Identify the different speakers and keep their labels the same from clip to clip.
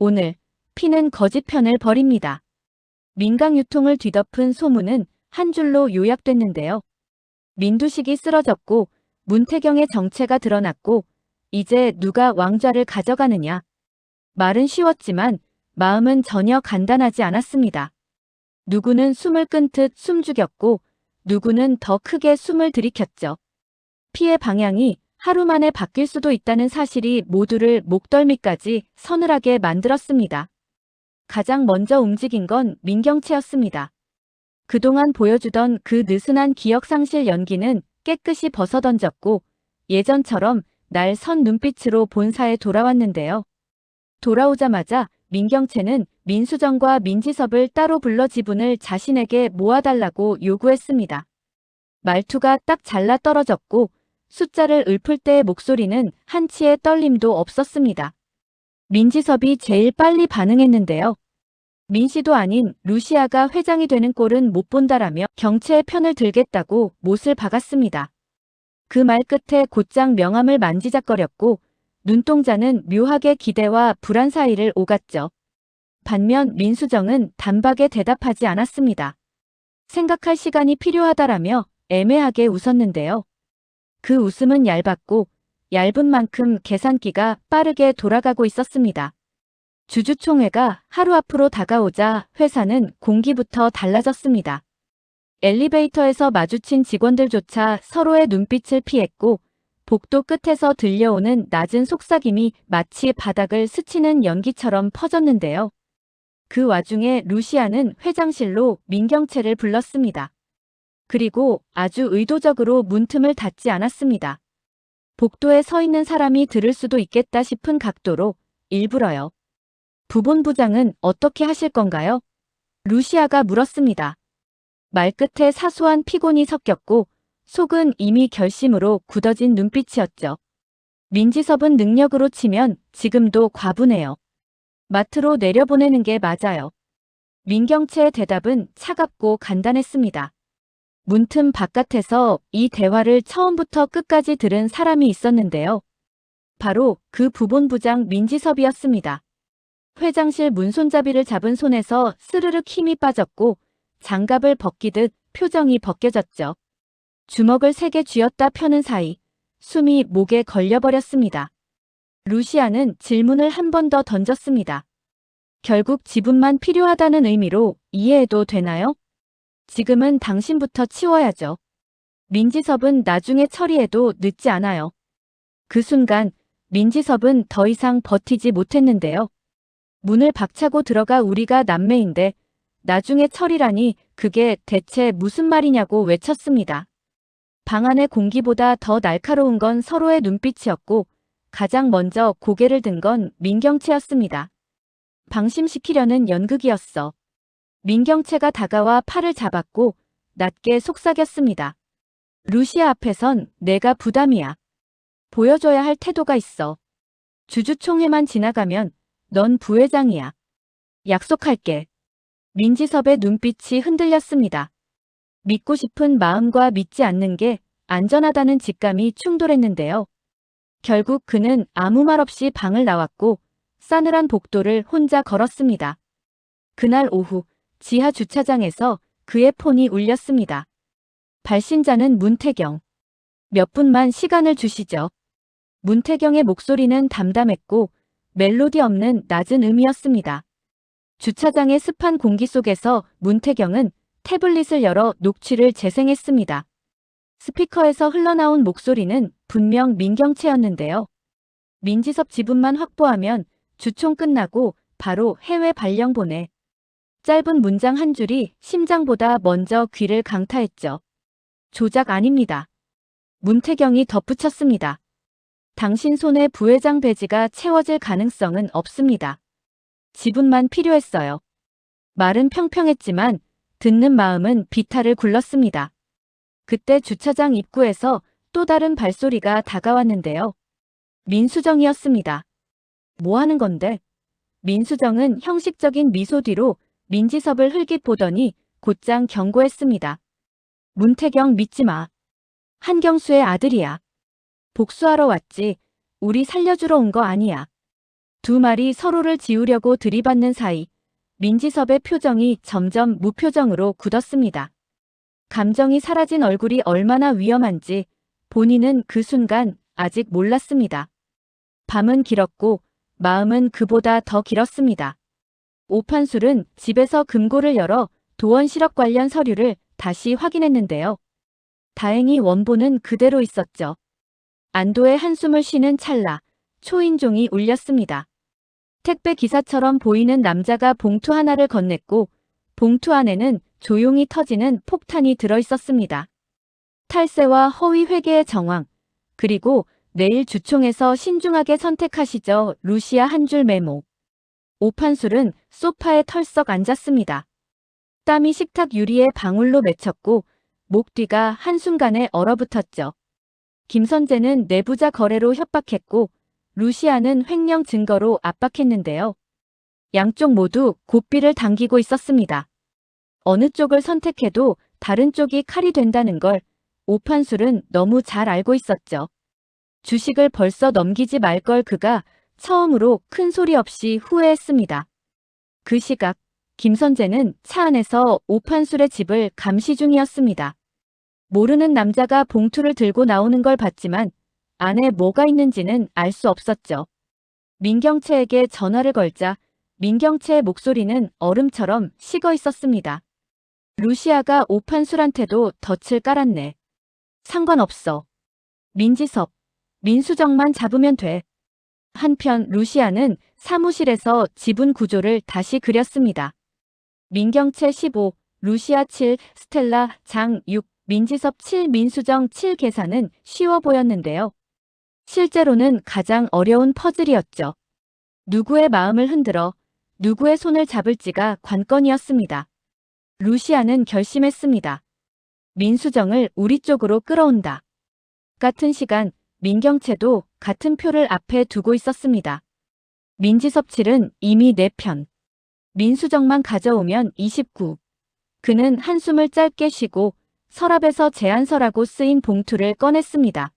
Speaker 1: 오늘 피는 거짓 편을 벌입니다. 민강 유통을 뒤덮은 소문은 한 줄로 요약됐는데요. 민두식이 쓰러졌고 문태경의 정체가 드러났고 이제 누가 왕좌를 가져가느냐. 말은 쉬웠지만 마음은 전혀 간단하지 않았습니다. 누구는 숨을 끊듯 숨죽였고 누구는 더 크게 숨을 들이켰죠. 피의 방향이 하루 만에 바뀔 수도 있다는 사실이 모두를 목덜미까지 서늘하게 만들었습니다. 가장 먼저 움직인 건 민경채였습니다. 그동안 보여주던 그 느슨한 기억상실 연기는 깨끗이 벗어던졌고 예전처럼 날 선 눈빛으로 본사에 돌아왔는데요. 돌아오자마자 민경채는 민수정과 민지섭을 따로 불러 지분을 자신에게 모아달라고 요구했습니다. 말투가 딱 잘라 떨어졌고 숫자를 읊을 때의 목소리는 한치의 떨림도 없었습니다. 민지섭이 제일 빨리 반응했는데요. 민씨도 아닌 루시아가 회장이 되는 꼴은 못 본다라며 경채의 편을 들겠다고 못을 박았습니다. 그 말 끝에 곧장 명함을 만지작거렸고 눈동자는 묘하게 기대와 불안 사이를 오갔죠. 반면 민수정은 단박에 대답하지 않았습니다. 생각할 시간이 필요하다라며 애매하게 웃었는데요. 그 웃음은 얇았고 얇은 만큼 계산기가 빠르게 돌아가고 있었습니다. 주주총회가 하루 앞으로 다가오자 회사는 공기부터 달라졌습니다. 엘리베이터에서 마주친 직원들조차 서로의 눈빛을 피했고 복도 끝에서 들려오는 낮은 속삭임이 마치 바닥을 스치는 연기처럼 퍼졌는데요. 그 와중에 루시아는 회장실로 민경채를 불렀습니다. 그리고 아주 의도적으로 문틈을 닫지 않았습니다. 복도에 서 있는 사람이 들을 수도 있겠다 싶은 각도로 일부러요. 부본부장은 어떻게 하실 건가요? 루시아가 물었습니다. 말끝에 사소한 피곤이 섞였고 속은 이미 결심으로 굳어진 눈빛이었죠. 민지섭은 능력으로 치면 지금도 과분해요. 마트로 내려보내는 게 맞아요. 민경채의 대답은 차갑고 간단했습니다. 문틈 바깥에서 이 대화를 처음부터 끝까지 들은 사람이 있었는데요. 바로 그 부본부장 민지섭이었습니다. 회장실 문손잡이를 잡은 손에서 스르륵 힘이 빠졌고 장갑을 벗기듯 표정이 벗겨졌죠. 주먹을 세게 쥐었다 펴는 사이 숨이 목에 걸려버렸습니다. 루시아는 질문을 한 번 더 던졌습니다. 결국 지분만 필요하다는 의미로 이해해도 되나요? 지금은 당신부터 치워야죠. 민지섭은 나중에 처리해도 늦지 않아요. 그 순간 민지섭은 더 이상 버티지 못했는데요. 문을 박차고 들어가 우리가 남매인데 나중에 처리라니 그게 대체 무슨 말이냐고 외쳤습니다. 방 안의 공기보다 더 날카로운 건 서로의 눈빛이었고 가장 먼저 고개를 든 건 민경채였습니다. 방심시키려는 연극이었어. 민경채가 다가와 팔을 잡았고 낮게 속삭였습니다. 루시아 앞에선 내가 부담이야. 보여줘야 할 태도가 있어. 주주총회만 지나가면 넌 부회장이야. 약속할게. 민지섭의 눈빛이 흔들렸습니다. 믿고 싶은 마음과 믿지 않는 게 안전하다는 직감이 충돌했는데요. 결국 그는 아무 말 없이 방을 나왔고 싸늘한 복도를 혼자 걸었습니다. 그날 오후 지하 주차장에서 그의 폰이 울렸습니다. 발신자는 문태경. 몇 분만 시간을 주시죠. 문태경의 목소리는 담담했고 멜로디 없는 낮은 음이었습니다. 주차장의 습한 공기 속에서 문태경은 태블릿을 열어 녹취를 재생했습니다. 스피커에서 흘러나온 목소리는 분명 민경채였는데요. 민지섭 지분만 확보하면 주총 끝나고 바로 해외 발령 보내. 짧은 문장 한 줄이 심장보다 먼저 귀를 강타했죠. 조작 아닙니다. 문태경이 덧붙였습니다. 당신 손에 부회장 배지가 채워질 가능성은 없습니다. 지분만 필요했어요. 말은 평평했지만 듣는 마음은 비탈을 굴렀습니다. 그때 주차장 입구에서 또 다른 발소리가 다가왔는데요. 민수정이었습니다. 뭐 하는 건데? 민수정은 형식적인 미소 뒤로 민지섭을 흘깃 보더니 곧장 경고했습니다. 문태경 믿지 마. 한경수의 아들이야. 복수하러 왔지 우리 살려주러 온 거 아니야. 두 말이 서로를 지우려고 들이받는 사이 민지섭의 표정이 점점 무표정으로 굳었습니다. 감정이 사라진 얼굴이 얼마나 위험한지 본인은 그 순간 아직 몰랐습니다. 밤은 길었고 마음은 그보다 더 길었습니다. 오판술은 집에서 금고를 열어 도원 실업 관련 서류를 다시 확인했는데요. 다행히 원본은 그대로 있었죠. 안도의 한숨을 쉬는 찰나 초인종이 울렸습니다. 택배 기사처럼 보이는 남자가 봉투 하나를 건넸고 봉투 안에는 조용히 터지는 폭탄이 들어있었습니다. 탈세와 허위 회계의 정황, 그리고 내일 주총에서 신중하게 선택하시죠. 루시아 한 줄 메모. 오판술은 소파에 털썩 앉았습니다. 땀이 식탁 유리에 방울로 맺혔고 목 뒤가 한순간에 얼어붙었죠. 김선재는 내부자 거래로 협박했고 루시아는 횡령 증거로 압박했는데요. 양쪽 모두 고삐를 당기고 있었습니다. 어느 쪽을 선택해도 다른 쪽이 칼이 된다는 걸 오판술은 너무 잘 알고 있었죠. 주식을 벌써 넘기지 말 걸 그가 처음으로 큰 소리 없이 후회했습니다. 그 시각 김선재는 차 안에서 오판술의 집을 감시 중이었습니다. 모르는 남자가 봉투를 들고 나오는 걸 봤지만 안에 뭐가 있는지는 알 수 없었죠. 민경채에게 전화를 걸자 민경채의 목소리는 얼음처럼 식어 있었습니다. 루시아가 오판술한테도 덫을 깔았네. 상관없어. 민지섭, 민수정만 잡으면 돼. 한편 루시아는 사무실에서 지분 구조를 다시 그렸습니다. 민경채 15, 루시아 7, 스텔라 장 6, 민지섭 7, 민수정 7 계산은 쉬워 보였는데요. 실제로는 가장 어려운 퍼즐이었죠. 누구의 마음을 흔들어 누구의 손을 잡을지가 관건이었습니다. 루시아는 결심했습니다. 민수정을 우리 쪽으로 끌어온다. 같은 시간 민경채도 같은 표를 앞에 두고 있었습니다. 민지섭 7은 이미 4편. 민수정만 가져오면 29. 그는 한숨을 짧게 쉬고 서랍에서 제안서라고 쓰인 봉투를 꺼냈습니다.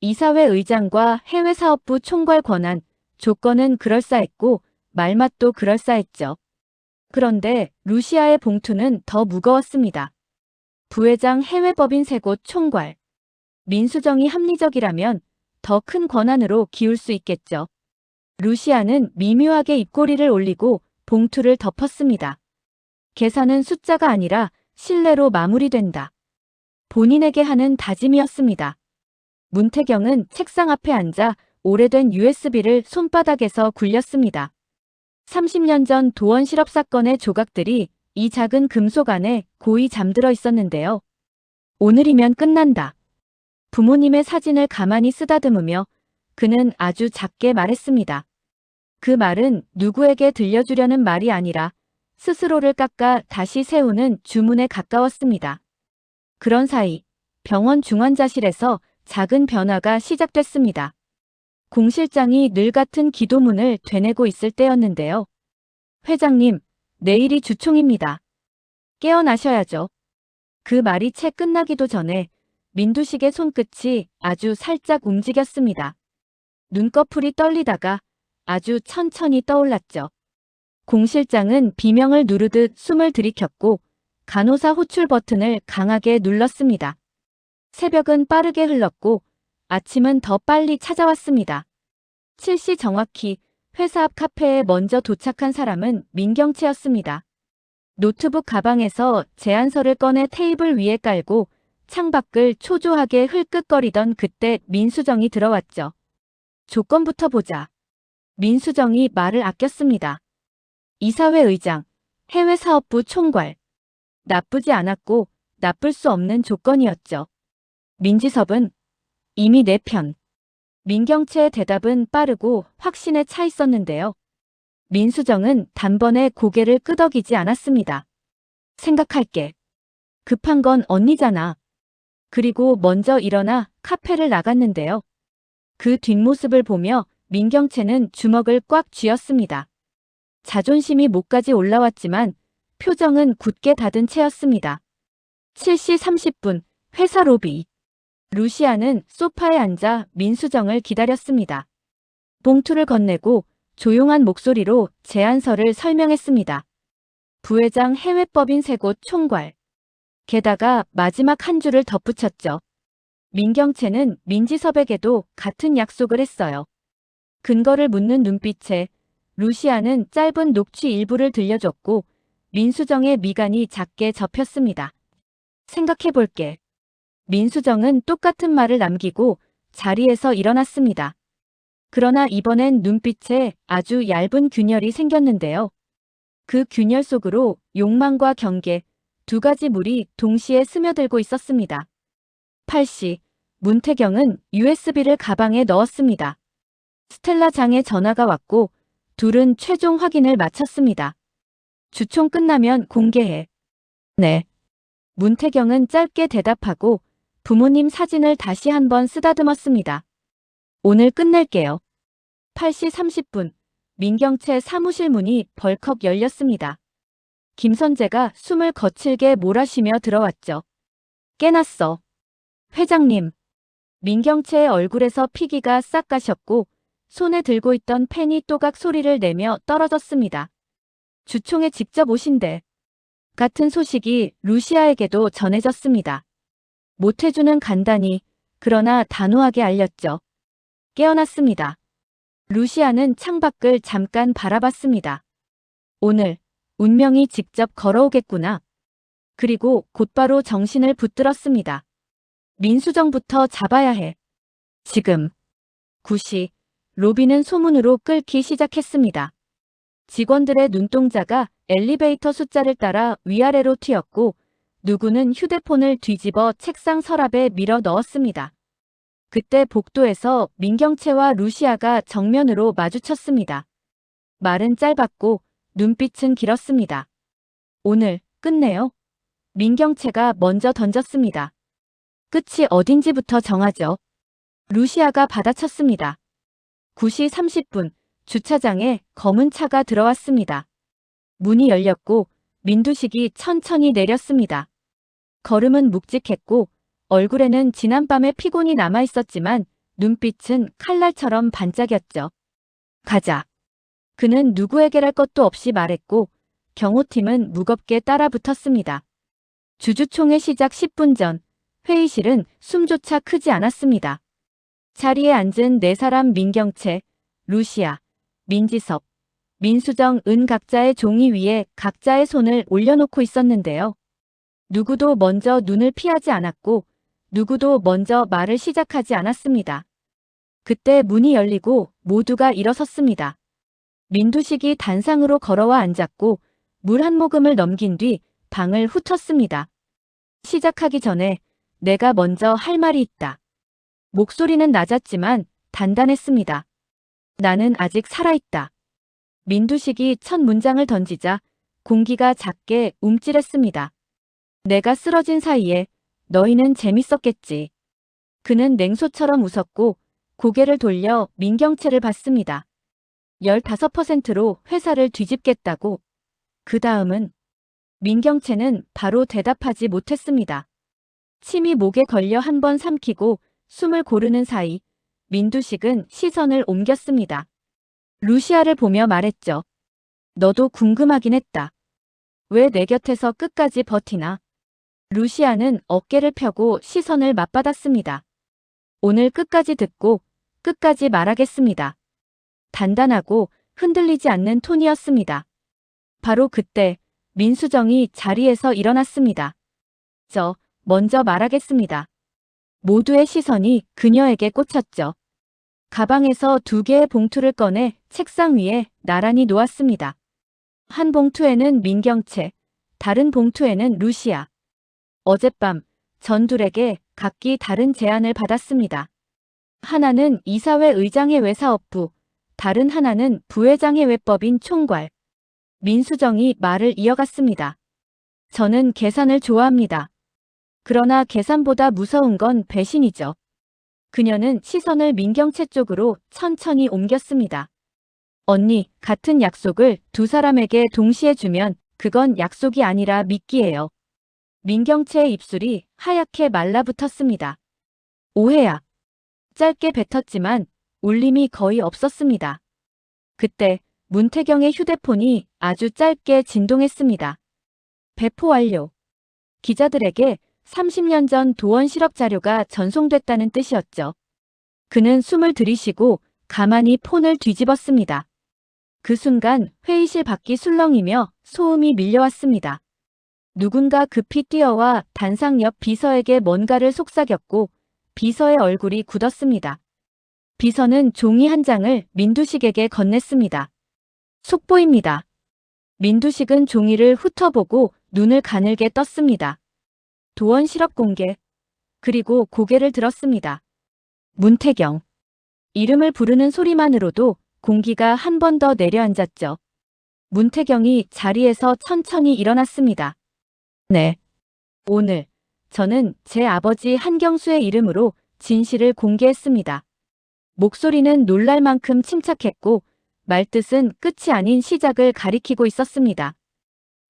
Speaker 1: 이사회 의장과 해외사업부 총괄 권한, 조건은 그럴싸했고 말맛도 그럴싸했죠. 그런데 루시아의 봉투는 더 무거웠습니다. 부회장 해외법인 3곳 총괄. 민수정이 합리적이라면 더 큰 권한으로 기울 수 있겠죠. 루시아는 미묘하게 입꼬리를 올리고 봉투를 덮었습니다. 계산은 숫자가 아니라 신뢰로 마무리된다. 본인에게 하는 다짐이었습니다. 문태경은 책상 앞에 앉아 오래된 USB를 손바닥에서 굴렸습니다. 30년 전 도원 실업 사건의 조각들이 이 작은 금속 안에 고이 잠들어 있었는데요. 오늘이면 끝난다. 부모님의 사진을 가만히 쓰다듬으며 그는 아주 작게 말했습니다. 그 말은 누구에게 들려주려는 말이 아니라 스스로를 깎아 다시 세우는 주문에 가까웠습니다. 그런 사이 병원 중환자실에서 작은 변화가 시작됐습니다. 공 실장이 늘 같은 기도문을 되뇌고 있을 때였는데요. 회장님, 내일이 주총입니다. 깨어나셔야죠. 그 말이 채 끝나기도 전에 민두식의 손끝이 아주 살짝 움직였습니다. 눈꺼풀이 떨리다가 아주 천천히 떠올랐죠. 공 실장은 비명을 누르듯 숨을 들이켰고 간호사 호출 버튼을 강하게 눌렀습니다. 새벽은 빠르게 흘렀고 아침은 더 빨리 찾아왔습니다. 7시 정확히 회사 앞 카페에 먼저 도착한 사람은 민경채였습니다. 노트북 가방에서 제안서를 꺼내 테이블 위에 깔고 창밖을 초조하게 흘끗거리던 그때 민수정이 들어왔죠. 조건부터 보자. 민수정이 말을 아꼈습니다. 이사회 의장, 해외사업부 총괄. 나쁘지 않았고 나쁠 수 없는 조건이었죠. 민지섭은 이미 4편. 민경채의 대답은 빠르고 확신에 차 있었는데요. 민수정은 단번에 고개를 끄덕이지 않았습니다. 생각할게. 급한 건 언니잖아. 그리고 먼저 일어나 카페를 나갔는데요. 그 뒷모습을 보며 민경채는 주먹을 꽉 쥐었습니다. 자존심이 목까지 올라왔지만 표정은 굳게 닫은 채였습니다. 7시 30분 회사 로비. 루시아는 소파에 앉아 민수정을 기다렸습니다. 봉투를 건네고 조용한 목소리로 제안서를 설명했습니다. 부회장 해외법인 3곳 총괄. 게다가 마지막 한 줄을 덧붙였죠. 민경채는 민지섭에게도 같은 약속을 했어요. 근거를 묻는 눈빛에 루시아는 짧은 녹취 일부를 들려줬고 민수정의 미간이 작게 접혔습니다. 생각해볼게. 민수정은 똑같은 말을 남기고 자리에서 일어났습니다. 그러나 이번엔 눈빛에 아주 얇은 균열이 생겼는데요. 그 균열 속으로 욕망과 경계, 두 가지 물이 동시에 스며들고 있었습니다. 8시, 문태경은 USB를 가방에 넣었습니다. 스텔라 장의 전화가 왔고 둘은 최종 확인을 마쳤습니다. 주총 끝나면 공개해. 네. 문태경은 짧게 대답하고 부모님 사진을 다시 한번 쓰다듬었습니다. 오늘 끝낼게요. 8시 30분, 민경채 사무실 문이 벌컥 열렸습니다. 김선재가 숨을 거칠게 몰아쉬며 들어왔죠. 깨났어. 회장님. 민경채의 얼굴에서 피기가 싹 가셨고 손에 들고 있던 펜이 또각 소리를 내며 떨어졌습니다. 주총에 직접 오신대. 같은 소식이 루시아에게도 전해졌습니다. 모태주는 간단히 그러나 단호하게 알렸죠. 깨어났습니다. 루시아는 창밖을 잠깐 바라봤습니다. 오늘 운명이 직접 걸어오겠구나. 그리고 곧바로 정신을 붙들었습니다. 민수정부터 잡아야 해. 지금. 9시. 로비는 소문으로 끓기 시작했습니다. 직원들의 눈동자가 엘리베이터 숫자를 따라 위아래로 튀었고 누구는 휴대폰을 뒤집어 책상 서랍에 밀어 넣었습니다. 그때 복도에서 민경채와 루시아가 정면으로 마주쳤습니다. 말은 짧았고 눈빛은 길었습니다. 오늘 끝내요. 민경채가 먼저 던졌습니다. 끝이 어딘지부터 정하죠. 루시아가 받아쳤습니다. 9시 30분 주차장에 검은 차가 들어왔습니다. 문이 열렸고 민두식이 천천히 내렸습니다. 걸음은 묵직했고 얼굴에는 지난밤의 피곤이 남아있었지만 눈빛은 칼날처럼 반짝였죠. 가자. 그는 누구에게랄 것도 없이 말했고 경호팀은 무겁게 따라붙었습니다. 주주총회 시작 10분 전 회의실은 숨조차 크지 않았습니다. 자리에 앉은 4사람 민경채, 루시아, 민지섭, 민수정 은 각자의 종이 위에 각자의 손을 올려놓고 있었는데요. 누구도 먼저 눈을 피하지 않았고 누구도 먼저 말을 시작하지 않았습니다. 그때 문이 열리고 모두가 일어섰습니다. 민두식이 단상으로 걸어와 앉았고 물 한 모금을 넘긴 뒤 방을 훑었습니다. 시작하기 전에 내가 먼저 할 말이 있다. 목소리는 낮았지만 단단했습니다. 나는 아직 살아있다. 민두식이 첫 문장을 던지자 공기가 작게 움찔했습니다. 내가 쓰러진 사이에 너희는 재밌었겠지. 그는 냉소처럼 웃었고 고개를 돌려 민경채를 봤습니다. 15%로 회사를 뒤집겠다고. 그 다음은 민경채는 바로 대답하지 못했습니다. 침이 목에 걸려 한 번 삼키고 숨을 고르는 사이 민두식은 시선을 옮겼습니다. 루시아를 보며 말했죠. 너도 궁금하긴 했다. 왜 내 곁에서 끝까지 버티나? 루시아는 어깨를 펴고 시선을 맞받았습니다. 오늘 끝까지 듣고 끝까지 말하겠습니다. 단단하고 흔들리지 않는 톤이었습니다. 바로 그때 민수정이 자리에서 일어났습니다. 저 먼저 말하겠습니다. 모두의 시선이 그녀에게 꽂혔죠. 가방에서 2개의 봉투를 꺼내 책상 위에 나란히 놓았습니다. 한 봉투에는 민경채, 다른 봉투에는 루시아. 어젯밤 전둘에게 각기 다른 제안을 받았습니다. 하나는 이사회 의장의 외사업부, 다른 하나는 부회장의 외법인 총괄. 민수정이 말을 이어갔습니다. 저는 계산을 좋아합니다. 그러나 계산보다 무서운 건 배신이죠. 그녀는 시선을 민경채 쪽으로 천천히 옮겼습니다. 언니, 같은 약속을 2사람에게 동시에 주면 그건 약속이 아니라 미끼예요. 민경채의 입술이 하얗게 말라붙었습니다. 오해야. 짧게 뱉었지만 울림이 거의 없었습니다. 그때 문태경의 휴대폰이 아주 짧게 진동했습니다. 배포 완료. 기자들에게 30년 전 도원 실업 자료가 전송됐다는 뜻이었죠. 그는 숨을 들이쉬고 가만히 폰을 뒤집었습니다. 그 순간 회의실 밖이 술렁이며 소음이 밀려왔습니다. 누군가 급히 뛰어와 단상 옆 비서에게 뭔가를 속삭였고 비서의 얼굴이 굳었습니다. 비서는 종이 한 장을 민두식에게 건넸습니다. 속보입니다. 민두식은 종이를 훑어보고 눈을 가늘게 떴습니다. 도원 실업 공개. 그리고 고개를 들었습니다. 문태경. 이름을 부르는 소리만으로도 공기가 한 번 더 내려앉았죠. 문태경이 자리에서 천천히 일어났습니다. 네. 오늘 저는 제 아버지 한경수의 이름으로 진실을 공개했습니다. 목소리는 놀랄 만큼 침착했고 말뜻은 끝이 아닌 시작을 가리키고 있었습니다.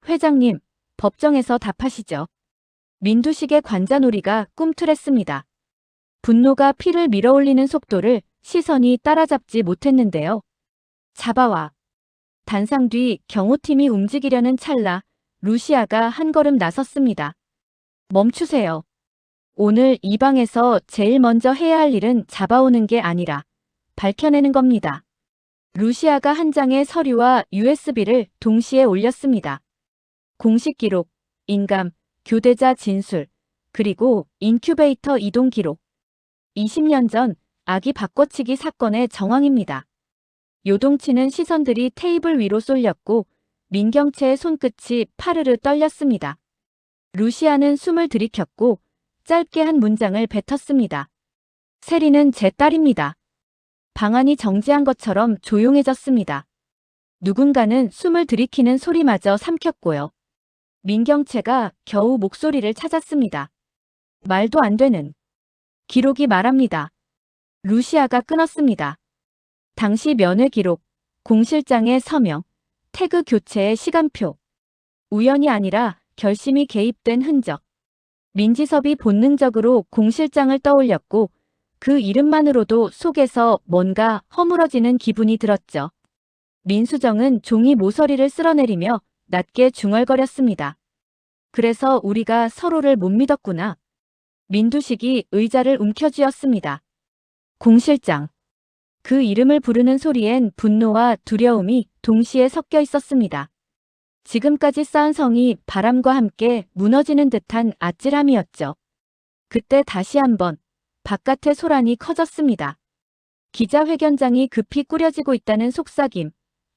Speaker 1: 회장님, 법정에서 답하시죠. 민두식의 관자놀이가 꿈틀했습니다. 분노가 피를 밀어올리는 속도를 시선이 따라잡지 못했는데요. 잡아와. 단상 뒤 경호팀이 움직이려는 찰나 루시아가 한 걸음 나섰습니다. 멈추세요. 오늘 이 방에서 제일 먼저 해야 할 일은 잡아오는 게 아니라 밝혀내는 겁니다. 루시아가 한 장의 서류와 USB를 동시에 올렸습니다. 공식 기록, 인감, 교대자 진술, 그리고 인큐베이터 이동 기록. 20년 전 아기 바꿔치기 사건의 정황입니다. 요동치는 시선들이 테이블 위로 쏠렸고 민경채의 손끝이 파르르 떨렸습니다. 루시아는 숨을 들이켰고 짧게 한 문장을 뱉었습니다. 세리는 제 딸입니다. 방안이 정지한 것처럼 조용해졌습니다. 누군가는 숨을 들이키는 소리마저 삼켰고요. 민경채가 겨우 목소리를 찾았습니다. 말도 안 되는. 기록이 말합니다. 루시아가 끊었습니다. 당시 면회 기록, 공실장의 서명, 태그 교체의 시간표. 우연이 아니라 결심이 개입된 흔적. 민지섭이 본능적으로 공실장을 떠올렸고 그 이름만으로도 속에서 뭔가 허물어지는 기분이 들었죠. 민수정은 종이 모서리를 쓸어내리며 낮게 중얼거렸습니다. 그래서 우리가 서로를 못 믿었구나. 민두식이 의자를 움켜쥐었습니다. 공실장. 그 이름을 부르는 소리엔 분노와 두려움이 동시에 섞여 있었습니다. 지금까지 쌓은 성이 바람과 함께 무너지는 듯한 아찔함이었죠. 그때 다시 한번 바깥의 소란이 커졌습니다. 기자회견장이 급히 꾸려지고 있다는 속삭임,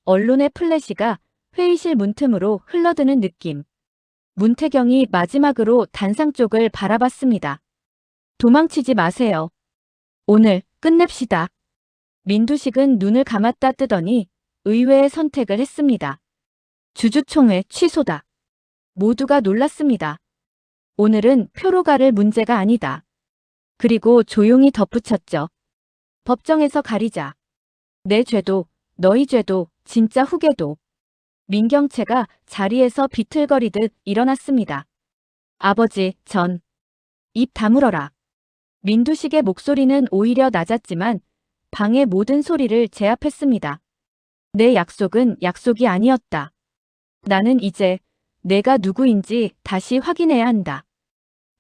Speaker 1: 언론의 플래시가 회의실 문틈으로 흘러드는 느낌. 문태경이 마지막으로 단상 쪽을 바라봤습니다. 도망치지 마세요. 오늘 끝냅시다. 민두식은 눈을 감았다 뜨더니 의외의 선택을 했습니다. 주주총회 취소다. 모두가 놀랐습니다. 오늘은 표로 가를 문제가 아니다. 그리고 조용히 덧붙였죠. 법정에서 가리자. 내 죄도, 너희 죄도, 진짜 후계도. 민경채가 자리에서 비틀거리듯 일어났습니다. 아버지, 전. 입 다물어라. 민두식의 목소리는 오히려 낮았지만 방의 모든 소리를 제압했습니다. 내 약속은 약속이 아니었다. 나는 이제 내가 누구인지 다시 확인해야 한다.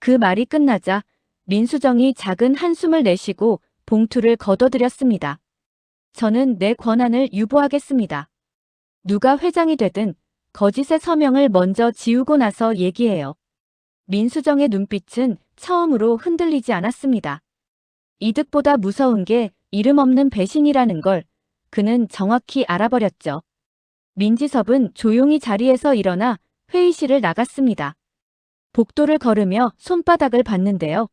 Speaker 1: 그 말이 끝나자 민수정이 작은 한숨을 내쉬고 봉투를 걷어들였습니다. 저는 내 권한을 유보하겠습니다. 누가 회장이 되든 거짓의 서명을 먼저 지우고 나서 얘기해요. 민수정의 눈빛은 처음으로 흔들리지 않았습니다. 이득보다 무서운 게 이름 없는 배신이라는 걸 그는 정확히 알아버렸죠. 민지섭은 조용히 자리에서 일어나 회의실을 나갔습니다. 복도를 걸으며 손바닥을 봤는데요.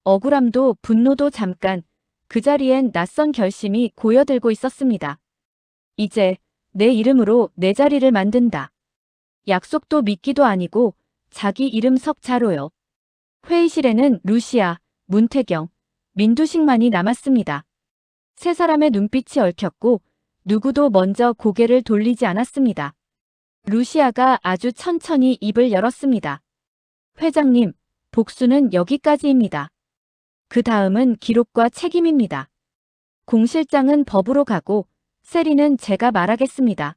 Speaker 1: 억울함도 분노도 잠깐 그 자리엔 낯선 결심이 고여들고 있었습니다. 이제 내 이름으로 내 자리를 만든다. 약속도 미끼도 아니고 자기 이름 석 자로요. 회의실에는 루시아, 문태경, 민두식만이 남았습니다. 세 사람의 눈빛이 얽혔고 누구도 먼저 고개를 돌리지 않았습니다. 루시아가 아주 천천히 입을 열었습니다. 회장님, 복수는 여기까지입니다. 그 다음은 기록과 책임입니다. 공실장은 법으로 가고 세리는 제가 말하겠습니다.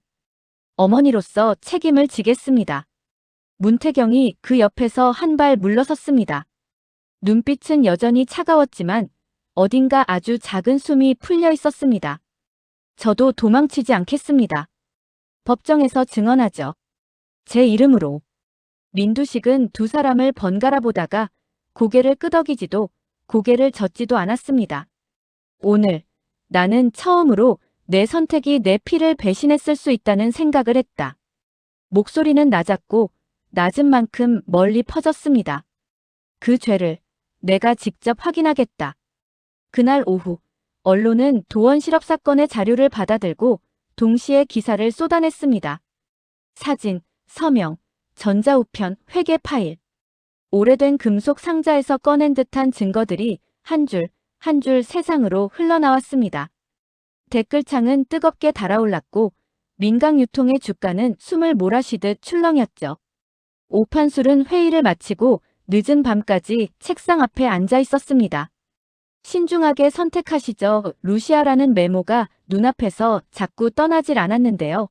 Speaker 1: 어머니로서 책임을 지겠습니다. 문태경이 그 옆에서 한 발 물러섰습니다. 눈빛은 여전히 차가웠지만 어딘가 아주 작은 숨이 풀려 있었습니다. 저도 도망치지 않겠습니다. 법정에서 증언하죠. 제 이름으로. 민두식은 두 사람을 번갈아 보다가 고개를 끄덕이지도 고개를 젓지도 않았습니다. 오늘 나는 처음으로 내 선택이 내 피를 배신했을 수 있다는 생각을 했다. 목소리는 낮았고 낮은 만큼 멀리 퍼졌습니다. 그 죄를 내가 직접 확인하겠다. 그날 오후 언론은 도원 실업 사건의 자료를 받아들고 동시에 기사를 쏟아냈습니다. 사진, 서명, 전자우편, 회계 파일. 오래된 금속 상자에서 꺼낸 듯한 증거들이 한 줄 한 줄 세상으로 흘러나왔습니다. 댓글창은 뜨겁게 달아올랐고 민강 유통의 주가는 숨을 몰아쉬듯 출렁였죠. 오판술은 회의를 마치고 늦은 밤까지 책상 앞에 앉아 있었습니다. 신중하게 선택하시죠. 루시아라는 메모가 눈앞에서 자꾸 떠나질 않았는데요.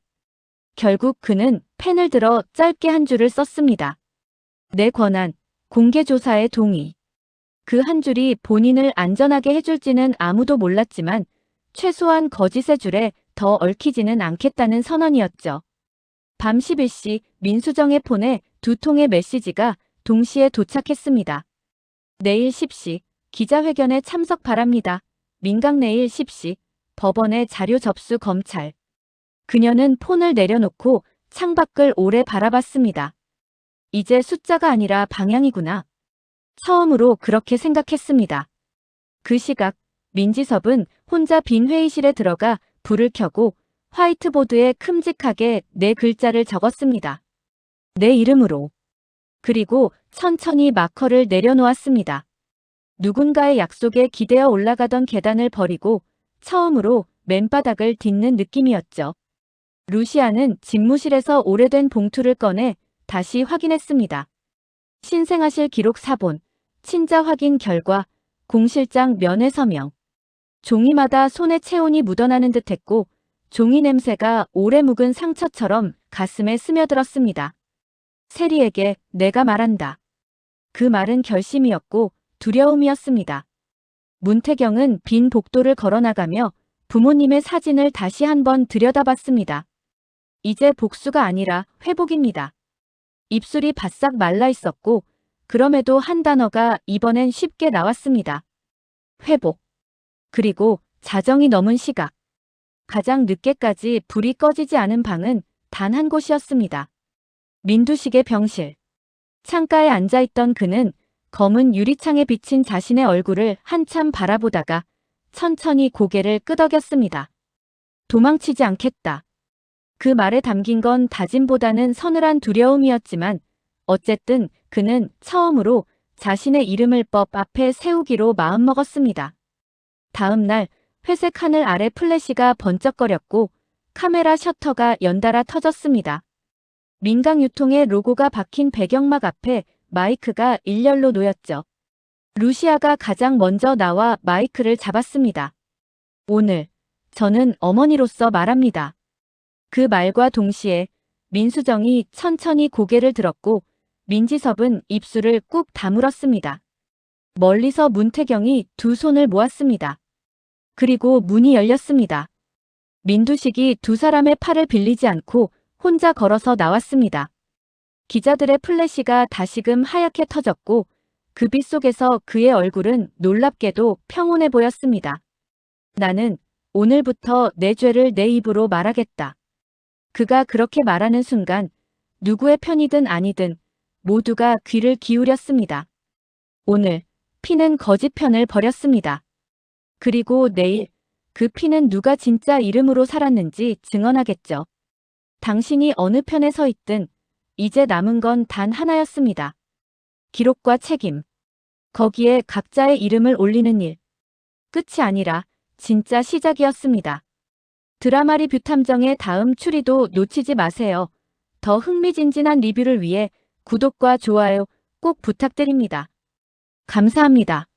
Speaker 1: 결국 그는 펜을 들어 짧게 한 줄을 썼습니다. 내 권한, 공개조사에 동의. 그 한 줄이 본인을 안전하게 해줄지는 아무도 몰랐지만 최소한 거짓의 줄에 더 얽히지는 않겠다는 선언이었죠. 밤 11시 민수정의 폰에 두 통의 메시지가 동시에 도착했습니다. 내일 10시 기자회견에 참석 바랍니다. 민강 내일 10시 법원에 자료 접수 검찰. 그녀는 폰을 내려놓고 창밖을 오래 바라봤습니다. 이제 숫자가 아니라 방향이구나. 처음으로 그렇게 생각했습니다. 그 시각 민지섭은 혼자 빈 회의실에 들어가 불을 켜고 화이트보드에 큼직하게 네 글자를 적었습니다. 내 이름으로. 그리고 천천히 마커를 내려놓았습니다. 누군가의 약속에 기대어 올라가던 계단을 버리고 처음으로 맨바닥을 딛는 느낌이었죠. 루시아는 집무실에서 오래된 봉투를 꺼내 다시 확인했습니다. 신생아실 기록 사본, 친자 확인 결과, 공실장 면회 서명. 종이마다 손에 체온이 묻어나는 듯했고 종이 냄새가 오래 묵은 상처처럼 가슴에 스며들었습니다. 세리에게 내가 말한다. 그 말은 결심이었고 두려움이었습니다. 문태경은 빈 복도를 걸어나가며 부모님의 사진을 다시 한번 들여다봤습니다. 이제 복수가 아니라 회복입니다. 입술이 바싹 말라 있었고 그럼에도 한 단어가 이번엔 쉽게 나왔습니다. 회복. 그리고 자정이 넘은 시각. 가장 늦게까지 불이 꺼지지 않은 방은 단 한 곳이었습니다. 민두식의 병실. 창가에 앉아있던 그는 검은 유리창에 비친 자신의 얼굴을 한참 바라보다가 천천히 고개를 끄덕였습니다. 도망치지 않겠다. 그 말에 담긴 건 다짐보다는 서늘한 두려움이었지만 어쨌든 그는 처음으로 자신의 이름을 법 앞에 세우기로 마음먹었습니다. 다음 날 회색 하늘 아래 플래시가 번쩍거렸고 카메라 셔터가 연달아 터졌습니다. 민강유통의 로고가 박힌 배경막 앞에 마이크가 일렬로 놓였죠. 루시아가 가장 먼저 나와 마이크를 잡았습니다. 오늘 저는 어머니로서 말합니다. 그 말과 동시에 민수정이 천천히 고개를 들었고 민지섭은 입술을 꾹 다물었습니다. 멀리서 문태경이 두 손을 모았습니다. 그리고 문이 열렸습니다. 민두식이 두 사람의 팔을 빌리지 않고 혼자 걸어서 나왔습니다. 기자들의 플래시가 다시금 하얗게 터졌고 그 빛 속에서 그의 얼굴은 놀랍게도 평온해 보였습니다. 나는 오늘부터 내 죄를 내 입으로 말하겠다. 그가 그렇게 말하는 순간 누구의 편이든 아니든 모두가 귀를 기울였습니다. 오늘 피는 거짓 편을 버렸습니다. 그리고 내일 그 피는 누가 진짜 이름으로 살았는지 증언하겠죠. 당신이 어느 편에 서 있든 이제 남은 건 단 하나였습니다. 기록과 책임. 거기에 각자의 이름을 올리는 일. 끝이 아니라 진짜 시작이었습니다. 드라마 리뷰 탐정의 다음 추리도 놓치지 마세요. 더 흥미진진한 리뷰를 위해 구독과 좋아요 꼭 부탁드립니다. 감사합니다.